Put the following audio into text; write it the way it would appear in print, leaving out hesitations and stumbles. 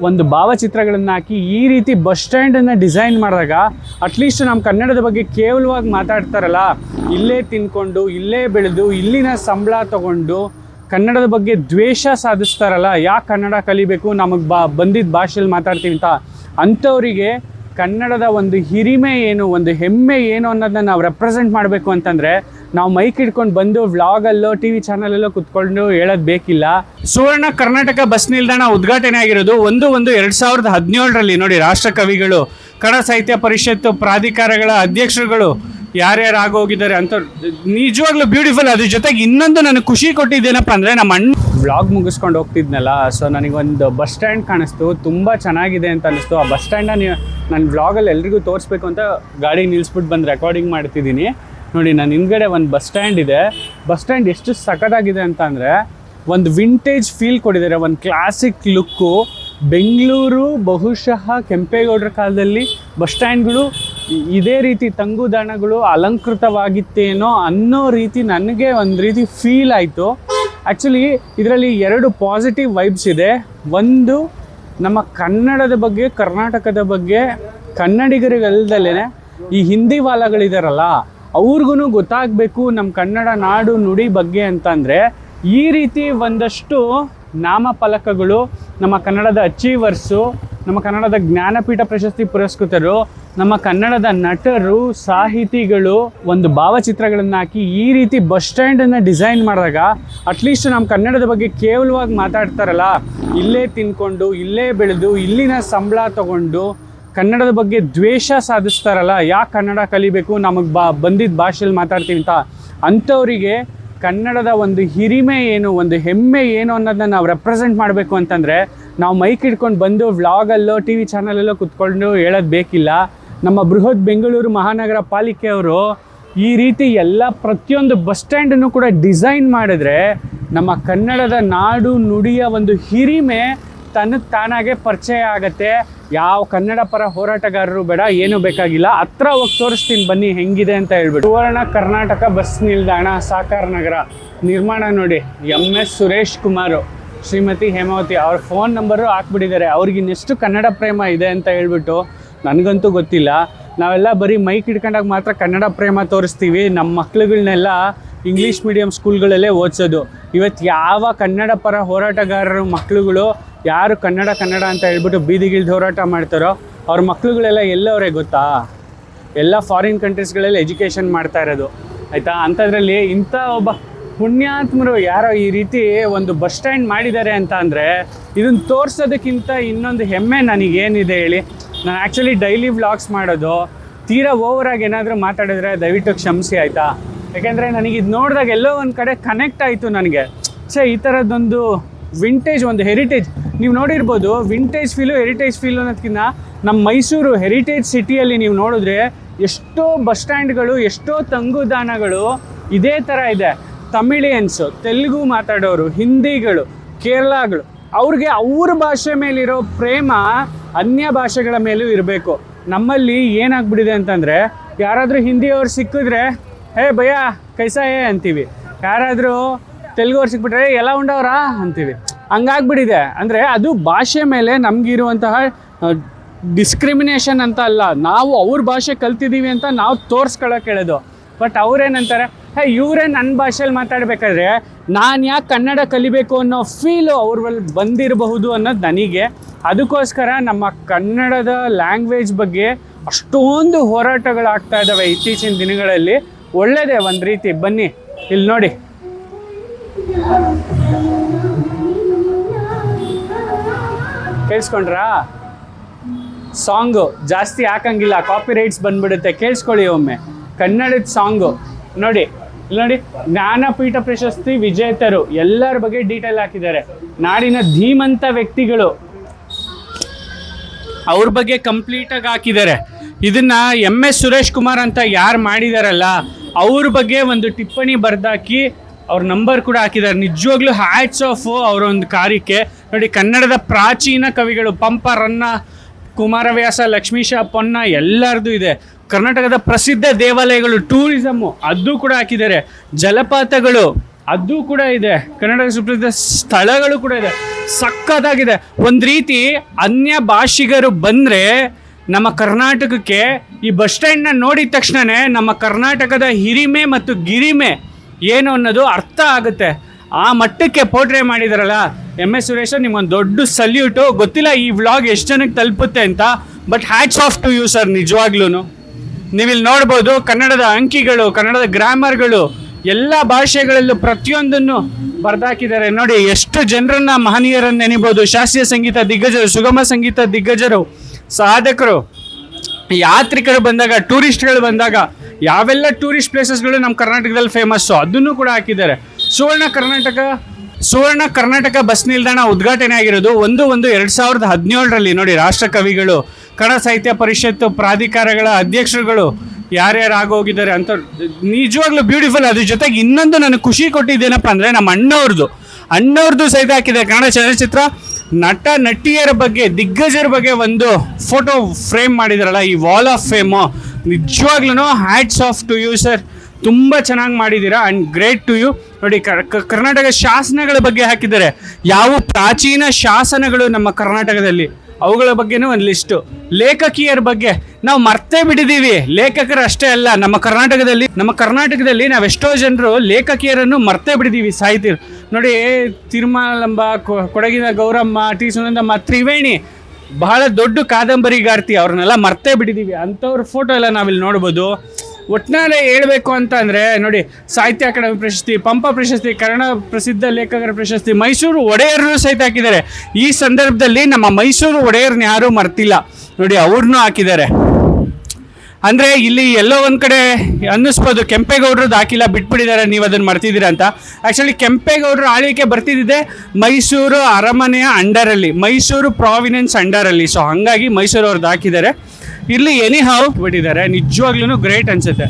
ಒಂದು ಭಾವಚಿತ್ರಗಳನ್ನು ಹಾಕಿ ಈ ರೀತಿ ಬಸ್ ಸ್ಟ್ಯಾಂಡನ್ನು ಡಿಸೈನ್ ಮಾಡಿದಾಗ ಅಟ್ಲೀಸ್ಟ್ ನಮ್ಮ ಕನ್ನಡದ ಬಗ್ಗೆ ಕೇವಲವಾಗಿ ಮಾತಾಡ್ತಾರಲ್ಲ, ಇಲ್ಲೇ ತಿನ್ಕೊಂಡು ಇಲ್ಲೇ ಬೆಳೆದು ಇಲ್ಲಿನ ಸಂಬಳ ತಗೊಂಡು ಕನ್ನಡದ ಬಗ್ಗೆ ದ್ವೇಷ ಸಾಧಿಸ್ತಾರಲ್ಲ, ಯಾಕೆ ಕನ್ನಡ ಕಲಿಬೇಕು, ನಮಗೆ ಬಂದಿದ್ದ ಭಾಷೆಯಲ್ಲಿ ಮಾತಾಡ್ತೀವಿ ಅಂತ ಅಂಥವರಿಗೆ ಕನ್ನಡದ ಒಂದು ಹಿರಿಮೆ ಏನು, ಒಂದು ಹೆಮ್ಮೆ ಏನು ಅನ್ನೋದನ್ನ ನಾವು ರೆಪ್ರೆಸೆಂಟ್ ಮಾಡಬೇಕು ಅಂತಂದರೆ ನಾವು ಮೈಕ್ ಹಿಡ್ಕೊಂಡು ಬಂದು ವ್ಲಾಗಲ್ಲೋ ಟಿ ವಿ ಚಾನಲಲ್ಲೋ ಕುತ್ಕೊಂಡು ಹೇಳೋದು ಬೇಕಿಲ್ಲ. ಸುವರ್ಣ ಕರ್ನಾಟಕ ಬಸ್ ನಿಲ್ದಾಣ ಉದ್ಘಾಟನೆ ಆಗಿರೋದು 1/1/2017 ನೋಡಿ. ರಾಷ್ಟ್ರ ಕವಿಗಳು, ಕನ್ನಡ ಸಾಹಿತ್ಯ ಪರಿಷತ್ತು ಪ್ರಾಧಿಕಾರಗಳ ಅಧ್ಯಕ್ಷರುಗಳು ಯಾರ್ಯಾರು ಆಗೋಗಿದ್ದಾರೆ ಅಂತ ನಿಜವಾಗ್ಲೂ ಬ್ಯೂಟಿಫುಲ್. ಅದ್ರ ಜೊತೆಗೆ ಇನ್ನೊಂದು ನನಗೆ ಖುಷಿ ಕೊಟ್ಟಿದ್ದೇನಪ್ಪ ಅಂದರೆ, ನಮ್ಮ ಅಣ್ಣ ವ್ಲಾಗ್ ಮುಗಿಸ್ಕೊಂಡು ಹೋಗ್ತಿದ್ನಲ್ಲ, ಸೊ ನನಗೊಂದು ಬಸ್ ಸ್ಟ್ಯಾಂಡ್ ಕಾಣಿಸ್ತು, ತುಂಬ ಚೆನ್ನಾಗಿದೆ ಅಂತ ಅನ್ನಿಸ್ತು. ಆ ಬಸ್ ಸ್ಟ್ಯಾಂಡನ್ನ ನಾನು ವ್ಲಾಗಲ್ಲಿ ಎಲ್ರಿಗೂ ತೋರಿಸ್ಬೇಕು ಅಂತ ಗಾಡಿ ನಿಲ್ಲಿಸ್ಬಿಟ್ಟು ಬಂದು ರೆಕಾರ್ಡಿಂಗ್ ಮಾಡ್ತಿದ್ದೀನಿ. ನೋಡಿ, ನಾನು ಹಿಂದ್ಗಡೆ ಒಂದು ಬಸ್ ಸ್ಟ್ಯಾಂಡ್ ಇದೆ. ಬಸ್ ಸ್ಟ್ಯಾಂಡ್ ಎಷ್ಟು ಸಖತ್ತಾಗಿದೆ ಅಂತ ಅಂದರೆ, ಒಂದು ವಿಂಟೇಜ್ ಫೀಲ್ ಕೊಟ್ಟಿದ್ದಾರೆ, ಒಂದು ಕ್ಲಾಸಿಕ್ ಲುಕ್ಕು. ಬೆಂಗಳೂರು ಬಹುಶಃ ಕೆಂಪೇಗೌಡರ ಕಾಲದಲ್ಲಿ ಬಸ್ ಸ್ಟ್ಯಾಂಡ್ಗಳು ಇದೇ ರೀತಿ ತಂಗುದಾಣಗಳು ಅಲಂಕೃತವಾಗಿತ್ತೇನೋ ಅನ್ನೋ ರೀತಿ ನನಗೆ ಒಂದು ರೀತಿ ಫೀಲ್ ಆಯಿತು. ಆ್ಯಕ್ಚುಲಿ ಇದರಲ್ಲಿ 2 ಪಾಸಿಟಿವ್ ವೈಬ್ಸ್ ಇದೆ. ಒಂದು, ನಮ್ಮ ಕನ್ನಡದ ಬಗ್ಗೆ, ಕರ್ನಾಟಕದ ಬಗ್ಗೆ ಕನ್ನಡಿಗರಿಗಲ್ದಲೇ ಈ ಹಿಂದಿ ವಾಲಗಳಿದಾರಲ್ಲ ಅವ್ರಿಗೂ ಗೊತ್ತಾಗಬೇಕು ನಮ್ಮ ಕನ್ನಡ ನಾಡು ನುಡಿ ಬಗ್ಗೆ ಅಂತಂದರೆ ಈ ರೀತಿ ಒಂದಷ್ಟು ನಾಮಫಲಕಗಳು, ನಮ್ಮ ಕನ್ನಡದ ಅಚೀವರ್ಸು, ನಮ್ಮ ಕನ್ನಡದ ಜ್ಞಾನಪೀಠ ಪ್ರಶಸ್ತಿ ಪುರಸ್ಕೃತರು, ನಮ್ಮ ಕನ್ನಡದ ನಟರು, ಸಾಹಿತಿಗಳು ಒಂದು ಭಾವಚಿತ್ರಗಳನ್ನು ಹಾಕಿ ಈ ರೀತಿ ಬಸ್ ಸ್ಟ್ಯಾಂಡನ್ನು ಡಿಸೈನ್ ಮಾಡಿದಾಗ ಅಟ್ಲೀಸ್ಟ್ ನಮ್ಮ ಕನ್ನಡದ ಬಗ್ಗೆ ಕೇವಲವಾಗಿ ಮಾತಾಡ್ತಾರಲ್ಲ, ಇಲ್ಲೇ ತಿನ್ಕೊಂಡು ಇಲ್ಲೇ ಬೆಳೆದು ಇಲ್ಲಿನ ಸಂಬಳ ತಗೊಂಡು ಕನ್ನಡದ ಬಗ್ಗೆ ದ್ವೇಷ ಸಾಧಿಸ್ತಾರಲ್ಲ, ಯಾಕೆ ಕನ್ನಡ ಕಲಿಬೇಕು, ನಮಗೆ ಬಂದಿದ್ದ ಭಾಷೆಯಲ್ಲಿ ಮಾತಾಡ್ತೀವಿ ಅಂತ ಅಂಥವರಿಗೆ ಕನ್ನಡದ ಒಂದು ಹಿರಿಮೆ ಏನು, ಒಂದು ಹೆಮ್ಮೆ ಏನು ಅನ್ನೋದನ್ನ ನಾವು ರೆಪ್ರೆಸೆಂಟ್ ಮಾಡಬೇಕು ಅಂತಂದರೆ ನಾವು ಮೈಕ್ ಹಿಡ್ಕೊಂಡು ಬಂದು ವ್ಲಾಗಲ್ಲೋ ಟಿ ವಿ ಚಾನಲಲ್ಲೋ ಕುತ್ಕೊಂಡು ಹೇಳೋದು ಬೇಕಿಲ್ಲ. ನಮ್ಮ ಬೃಹತ್ ಬೆಂಗಳೂರು ಮಹಾನಗರ ಪಾಲಿಕೆಯವರು ಈ ರೀತಿ ಪ್ರತಿಯೊಂದು ಬಸ್ ಸ್ಟ್ಯಾಂಡನ್ನು ಕೂಡ ಡಿಸೈನ್ ಮಾಡಿದ್ರೆ ನಮ್ಮ ಕನ್ನಡದ ನಾಡು ನುಡಿಯ ಒಂದು ಹಿರಿಮೆ ತಾನಾಗೆ ಪರಿಚಯ ಆಗತ್ತೆ. ಯಾವ ಕನ್ನಡ ಪರ ಹೋರಾಟಗಾರರು ಬೇಡ, ಏನೂ ಬೇಕಾಗಿಲ್ಲ, ಹತ್ರ ಹೋಗಿ ತೋರಿಸ್ತೀನಿ ಬನ್ನಿ ಹೆಂಗಿದೆ ಅಂತ ಹೇಳ್ಬಿಟ್ಟು. ಸುವರ್ಣ ಕರ್ನಾಟಕ ಬಸ್ ನಿಲ್ದಾಣ, ಸಾಕಾರ ನಗರ ನಿರ್ಮಾಣ ನೋಡಿ. MS ಸುರೇಶ್ ಕುಮಾರು, ಶ್ರೀಮತಿ ಹೇಮಾವತಿ ಅವ್ರ ಫೋನ್ ನಂಬರು ಹಾಕ್ಬಿಟ್ಟಿದ್ದಾರೆ. ಅವ್ರಿಗೆ ಇನ್ನೆಷ್ಟು ಕನ್ನಡ ಪ್ರೇಮ ಇದೆ ಅಂತ ಹೇಳ್ಬಿಟ್ಟು ನನಗಂತೂ ಗೊತ್ತಿಲ್ಲ. ನಾವೆಲ್ಲ ಬರೀ ಮೈಕ್ ಹಿಡ್ಕೊಂಡಾಗ ಮಾತ್ರ ಕನ್ನಡ ಪ್ರೇಮ ತೋರಿಸ್ತೀವಿ. ನಮ್ಮ ಮಕ್ಳುಗಳನ್ನೆಲ್ಲ ಇಂಗ್ಲೀಷ್ ಮೀಡಿಯಮ್ ಸ್ಕೂಲ್ಗಳಲ್ಲೇ ಓದಿಸೋದು. ಇವತ್ತು ಯಾವ ಕನ್ನಡ ಪರ ಹೋರಾಟಗಾರರು ಮಕ್ಳುಗಳು ಯಾರು ಕನ್ನಡ ಅಂತ ಹೇಳ್ಬಿಟ್ಟು ಬೀದಿಗಿಳಿದು ಹೋರಾಟ ಮಾಡ್ತಾರೋ ಅವ್ರ ಮಕ್ಳುಗಳೆಲ್ಲ ಎಲ್ಲವರೇ ಗೊತ್ತಾ? ಎಲ್ಲ ಫಾರಿನ್ ಕಂಟ್ರೀಸ್ಗಳಲ್ಲಿ ಎಜುಕೇಷನ್ ಮಾಡ್ತಾ ಇರೋದು, ಆಯಿತಾ? ಅಂಥದ್ರಲ್ಲಿ ಇಂಥ ಒಬ್ಬ ಪುಣ್ಯಾತ್ಮರು ಯಾರೋ ಈ ರೀತಿ ಒಂದು ಬಸ್ ಸ್ಟ್ಯಾಂಡ್ ಮಾಡಿದ್ದಾರೆ ಅಂತ ಅಂದರೆ ಇದನ್ನು ತೋರಿಸೋದಕ್ಕಿಂತ ಇನ್ನೊಂದು ಹೆಮ್ಮೆ ನನಗೇನಿದೆ ಹೇಳಿ? ನಾನು ಆ್ಯಕ್ಚುಲಿ ಡೈಲಿ ವ್ಲಾಗ್ಸ್ ಮಾಡೋದು, ತೀರಾ ಓವರಾಗಿ ಏನಾದರೂ ಮಾತಾಡಿದ್ರೆ ದಯವಿಟ್ಟು ಕ್ಷಮಿಸಿ, ಆಯಿತಾ? ಯಾಕೆಂದರೆ ನನಗಿದು ನೋಡಿದಾಗ ಎಲ್ಲೋ ಒಂದು ಕಡೆ ಕನೆಕ್ಟ್ ಆಯಿತು ನನಗೆ. ಈ ಥರದ್ದೊಂದು ವಿಂಟೇಜ್, ಒಂದು ಹೆರಿಟೇಜ್ ನೀವು ನೋಡಿರ್ಬೋದು. ವಿಂಟೇಜ್ ಫೀಲು, ಹೆರಿಟೇಜ್ ಫೀಲು ಅನ್ನೋದಕ್ಕಿಂತ ನಮ್ಮ ಮೈಸೂರು ಹೆರಿಟೇಜ್ ಸಿಟಿಯಲ್ಲಿ ನೀವು ನೋಡಿದ್ರೆ ಎಷ್ಟೋ ಬಸ್ ಸ್ಟ್ಯಾಂಡ್ಗಳು, ಎಷ್ಟೋ ತಂಗುದಾಣಗಳು ಇದೇ ಥರ ಇದೆ. ತಮಿಳಿಯನ್ಸು, ತೆಲುಗು ಮಾತಾಡೋರು, ಹಿಂದಿಗಳು, ಕೇರಳಗಳು, ಅವ್ರಿಗೆ ಅವ್ರ ಭಾಷೆ ಮೇಲಿರೋ ಪ್ರೇಮ ಅನ್ಯ ಭಾಷೆಗಳ ಮೇಲೂ ಇರಬೇಕು. ನಮ್ಮಲ್ಲಿ ಏನಾಗ್ಬಿಟ್ಟಿದೆ ಅಂತಂದರೆ, ಯಾರಾದರೂ ಹಿಂದಿಯವ್ರು ಸಿಕ್ಕಿದ್ರೆ ಹೇ ಭಯ್ಯ ಕೈಸಾ ಹೇ ಅಂತೀವಿ, ಯಾರಾದರೂ ತೆಲುಗವ್ರು ಸಿಕ್ಬಿಟ್ರೆ ಎಲ್ಲ ಉಂಡವ್ರಾ ಅಂತೀವಿ. ಹಂಗಾಗ್ಬಿಟ್ಟಿದೆ. ಅಂದರೆ ಅದು ಭಾಷೆ ಮೇಲೆ ನಮಗಿರುವಂತಹ ಡಿಸ್ಕ್ರಿಮಿನೇಷನ್ ಅಂತ ಅಲ್ಲ, ನಾವು ಅವ್ರ ಭಾಷೆ ಕಲ್ತಿದ್ದೀವಿ ಅಂತ ನಾವು ತೋರಿಸ್ಕೊಳಕ್ಕೆ ಹೇಳೋದು. ಬಟ್ ಅವ್ರೇನಂತಾರೆ, ಇವರೇ ನನ್ನ ಭಾಷೆಯಲ್ಲಿ ಮಾತಾಡಬೇಕಾದ್ರೆ ನಾನು ಯಾಕೆ ಕನ್ನಡ ಕಲಿಬೇಕು ಅನ್ನೋ ಫೀಲು ಅವ್ರಲ್ಲಿ ಬಂದಿರಬಹುದು ಅನ್ನೋದು ನನಗೆ. ಅದಕ್ಕೋಸ್ಕರ ನಮ್ಮ ಕನ್ನಡದ ಲ್ಯಾಂಗ್ವೇಜ್ ಬಗ್ಗೆ ಅಷ್ಟೊಂದು ಹೋರಾಟಗಳಾಗ್ತಾ ಇದ್ದಾವೆ ಇತ್ತೀಚಿನ ದಿನಗಳಲ್ಲಿ. ಒಳ್ಳೆಯದೇ ಒಂದು ರೀತಿ. ಬನ್ನಿ ಇಲ್ಲಿ ನೋಡಿ, ಕೇಳಿಸ್ಕೊಂಡ್ರಾ? ಸಾಂಗು ಜಾಸ್ತಿ ಹಾಕಂಗಿಲ್ಲ, ಕಾಪಿ ರೈಟ್ಸ್ ಬಂದ್ಬಿಡುತ್ತೆ. ಕೇಳಿಸ್ಕೊಳ್ಳಿ ಒಮ್ಮೆ, ಕನ್ನಡದ ಸಾಂಗು ನೋಡಿ. ಇಲ್ಲಿ ನೋಡಿ, ಜ್ಞಾನಪೀಠ ಪ್ರಶಸ್ತಿ ವಿಜೇತರು ಎಲ್ಲರ ಬಗ್ಗೆ ಡೀಟೇಲ್ ಹಾಕಿದ್ದಾರೆ. ನಾಡಿನ ಧೀಮಂತ ವ್ಯಕ್ತಿಗಳು ಅವ್ರ ಬಗ್ಗೆ ಕಂಪ್ಲೀಟಾಗಿ ಹಾಕಿದ್ದಾರೆ. ಇದನ್ನ MS ಸುರೇಶ್ ಕುಮಾರ್ ಅಂತ ಯಾರು ಮಾಡಿದಾರಲ್ಲ ಅವ್ರ ಬಗ್ಗೆ ಒಂದು ಟಿಪ್ಪಣಿ ಬರ್ದಾಕಿ ಅವ್ರ ನಂಬರ್ ಕೂಡ ಹಾಕಿದ್ದಾರೆ. ನಿಜವಾಗ್ಲೂ ಹ್ಯಾಟ್ಸ್ ಆಫ್ ಅವರ ಒಂದು ಕಾರ್ಯಕ್ಕೆ. ನೋಡಿ, ಕನ್ನಡದ ಪ್ರಾಚೀನ ಕವಿಗಳು ಪಂಪ, ರನ್ನ, ಕುಮಾರವ್ಯಾಸ, ಲಕ್ಷ್ಮೀಶ, ಪೊನ್ನ ಎಲ್ಲರದು ಇದೆ. ಕರ್ನಾಟಕದ ಪ್ರಸಿದ್ಧ ದೇವಾಲಯಗಳು, ಟೂರಿಸಮ್ಮು ಅದು ಕೂಡ ಹಾಕಿದ್ದಾರೆ. ಜಲಪಾತಗಳು ಅದು ಕೂಡ ಇದೆ. ಕನ್ನಡದ ಸುಪ್ರಸಿದ್ಧ ಸ್ಥಳಗಳು ಕೂಡ ಇದೆ. ಸಖತ್ತಾಗಿದೆ. ಒಂದು ರೀತಿ ಅನ್ಯ ಭಾಷಿಗರು ಬಂದರೆ ನಮ್ಮ ಕರ್ನಾಟಕಕ್ಕೆ ಈ ಬಸ್ ಸ್ಟ್ಯಾಂಡ್ನ ನೋಡಿದ ತಕ್ಷಣವೇ ನಮ್ಮ ಕರ್ನಾಟಕದ ಹಿರಿಮೆ ಮತ್ತು ಗಿರಿಮೆ ಏನು ಅನ್ನೋದು ಅರ್ಥ ಆಗುತ್ತೆ. ಆ ಮಟ್ಟಕ್ಕೆ ಪೋರ್ಟ್ರೇ ಮಾಡಿದಾರಲ್ಲ MS ಸುರೇಶ, ನಿಮ್ಗೊಂದು ದೊಡ್ಡ ಸಲ್ಯೂಟು. ಗೊತ್ತಿಲ್ಲ ಈ ವ್ಲಾಗ್ ಎಷ್ಟು ಜನಕ್ಕೆ ತಲುಪುತ್ತೆ ಅಂತ, but hats off to you sir. ನಿಜವಾಗ್ಲೂ ನೀವಿಲ್ಲಿ ನೋಡ್ಬೋದು ಕನ್ನಡದ ಅಂಕಿಗಳು, ಕನ್ನಡದ ಗ್ರಾಮರ್ಗಳು, ಎಲ್ಲ ಭಾಷೆಗಳಲ್ಲೂ ಪ್ರತಿಯೊಂದನ್ನು ಬರೆದಾಕಿದ್ದಾರೆ. ನೋಡಿ ಎಷ್ಟು ಜನರನ್ನ ಮಹನೀಯರನ್ನು ನೆನಿಬೋದು. ಶಾಸ್ತ್ರೀಯ ಸಂಗೀತ ದಿಗ್ಗಜರು, ಸುಗಮ ಸಂಗೀತ ದಿಗ್ಗಜರು, ಸಾಧಕರು, ಯಾತ್ರಿಕರು ಬಂದಾಗ, ಟೂರಿಸ್ಟ್ಗಳು ಬಂದಾಗ ಯಾವೆಲ್ಲ ಟೂರಿಸ್ಟ್ ಪ್ಲೇಸಸ್ಗಳು ನಮ್ಮ ಕರ್ನಾಟಕದಲ್ಲಿ ಫೇಮಸ್ಸು ಅದನ್ನು ಕೂಡ ಹಾಕಿದ್ದಾರೆ. ಸುವರ್ಣ ಕರ್ನಾಟಕ ಬಸ್ ನಿಲ್ದಾಣ ಉದ್ಘಾಟನೆ ಆಗಿರೋದು 1/1/2017 ನೋಡಿ. ರಾಷ್ಟ್ರ ಕವಿಗಳು, ಕನ್ನಡ ಸಾಹಿತ್ಯ ಪರಿಷತ್ತು ಪ್ರಾಧಿಕಾರಗಳ ಅಧ್ಯಕ್ಷರುಗಳು ಯಾರ್ಯಾರು ಆಗೋಗಿದ್ದಾರೆ ಅಂತ ನಿಜವಾಗ್ಲೂ ಬ್ಯೂಟಿಫುಲ್. ಅದ್ರ ಜೊತೆಗೆ ಇನ್ನೊಂದು ನನಗೆ ಖುಷಿ ಕೊಟ್ಟಿದ್ದೇನಪ್ಪ ಅಂದರೆ ನಮ್ಮ ಅಣ್ಣವ್ರದ್ದು ಸಹಿತ ಹಾಕಿದೆ. ಕನ್ನಡ ಚಲನಚಿತ್ರ ನಟ ನಟಿಯರ ಬಗ್ಗೆ, ದಿಗ್ಗಜರ ಬಗ್ಗೆ ಒಂದು ಫೋಟೋ ಫ್ರೇಮ್ ಮಾಡಿದಾರಲ್ಲ, ಈ ವಾಲ್ ಆಫ್ ಫೇಮು. ನಿಜವಾಗ್ಲೂ hats off to you sir. ತುಂಬ ಚೆನ್ನಾಗಿ ಮಾಡಿದ್ದೀರಾ ಆ್ಯಂಡ್ ಗ್ರೇಟ್ ಟು ಯು. ನೋಡಿ ಕರ್ನಾಟಕ ಶಾಸನಗಳ ಬಗ್ಗೆ ಹಾಕಿದ್ದಾರೆ. ಯಾವ ಪ್ರಾಚೀನ ಶಾಸನಗಳು ನಮ್ಮ ಕರ್ನಾಟಕದಲ್ಲಿ, ಅವುಗಳ ಬಗ್ಗೆನೂ ಒಂದು ಲಿಸ್ಟು. ಲೇಖಕಿಯರ ಬಗ್ಗೆ ನಾವು ಮರ್ತೇ ಬಿಟ್ಟಿದ್ದೀವಿ. ಲೇಖಕರು ಅಷ್ಟೇ ಅಲ್ಲ, ನಮ್ಮ ಕರ್ನಾಟಕದಲ್ಲಿ ನಾವೆಷ್ಟೋ ಜನರು ಲೇಖಕಿಯರನ್ನು ಮರ್ತೇ ಬಿಟ್ಟಿದ್ದೀವಿ. ಸಾಹಿತ್ಯರು ನೋಡಿ, ತಿರುಮಲಂಬ, ಕೊಡಗಿನ ಗೌರಮ್ಮ, ಟಿ ಸುನಂದಮ್ಮ, ತ್ರಿವೇಣಿ ಬಹಳ ದೊಡ್ಡ ಕಾದಂಬರಿಗಾರ್ತಿ, ಅವ್ರನ್ನೆಲ್ಲ ಮರ್ತೇ ಬಿಟ್ಟಿದ್ದೀವಿ. ಅಂಥವ್ರ ಫೋಟೋ ಎಲ್ಲ ನಾವಿಲ್ಲಿ ನೋಡ್ಬೋದು. ಒಟ್ಟಿನಲ್ಲಿ ಹೇಳಬೇಕು ಅಂತ ಅಂದರೆ ನೋಡಿ, ಸಾಹಿತ್ಯ ಅಕಾಡೆಮಿ ಪ್ರಶಸ್ತಿ, ಪಂಪ ಪ್ರಶಸ್ತಿ, ಕನ್ನಡ ಪ್ರಸಿದ್ಧ ಲೇಖಕರ ಪ್ರಶಸ್ತಿ, ಮೈಸೂರು ಒಡೆಯರನ್ನು ಸಹಿತ ಹಾಕಿದ್ದಾರೆ. ಈ ಸಂದರ್ಭದಲ್ಲಿ ನಮ್ಮ ಮೈಸೂರು ಒಡೆಯರ್ನ ಯಾರೂ ಮರ್ತಿಲ್ಲ ನೋಡಿ, ಅವ್ರನ್ನೂ ಹಾಕಿದ್ದಾರೆ. ಅಂದರೆ ಇಲ್ಲಿ ಎಲ್ಲೋ ಒಂದು ಕಡೆ ಅನ್ನಿಸ್ಬೋದು ಕೆಂಪೇಗೌಡರದ್ದು ಹಾಕಿಲ್ಲ, ಬಿಟ್ಬಿಟ್ಟಿದ್ದಾರೆ, ನೀವು ಅದನ್ನು ಮರ್ತಿದ್ದೀರಾ ಅಂತ. ಆ್ಯಕ್ಚುಲಿ ಕೆಂಪೇಗೌಡರು ಆಳ್ವಿಕೆ ಬರ್ತಿದ್ದಿದೆ ಮೈಸೂರು ಅರಮನೆಯ ಅಂಡರಲ್ಲಿ, ಮೈಸೂರು ಪ್ರಾವಿನೆನ್ಸ್ ಅಂಡರಲ್ಲಿ. ಸೊ ಹಾಗಾಗಿ ಮೈಸೂರು ಅವ್ರದ್ದು ಹಾಕಿದ್ದಾರೆ. ಇಲ್ಲಿ ಎನಿ ಹೌ ಬಿಟ್ಟಿದ್ದಾರೆ. ನಿಜವಾಗ್ಲೂ ಗ್ರೇಟ್ ಅನಿಸುತ್ತೆ.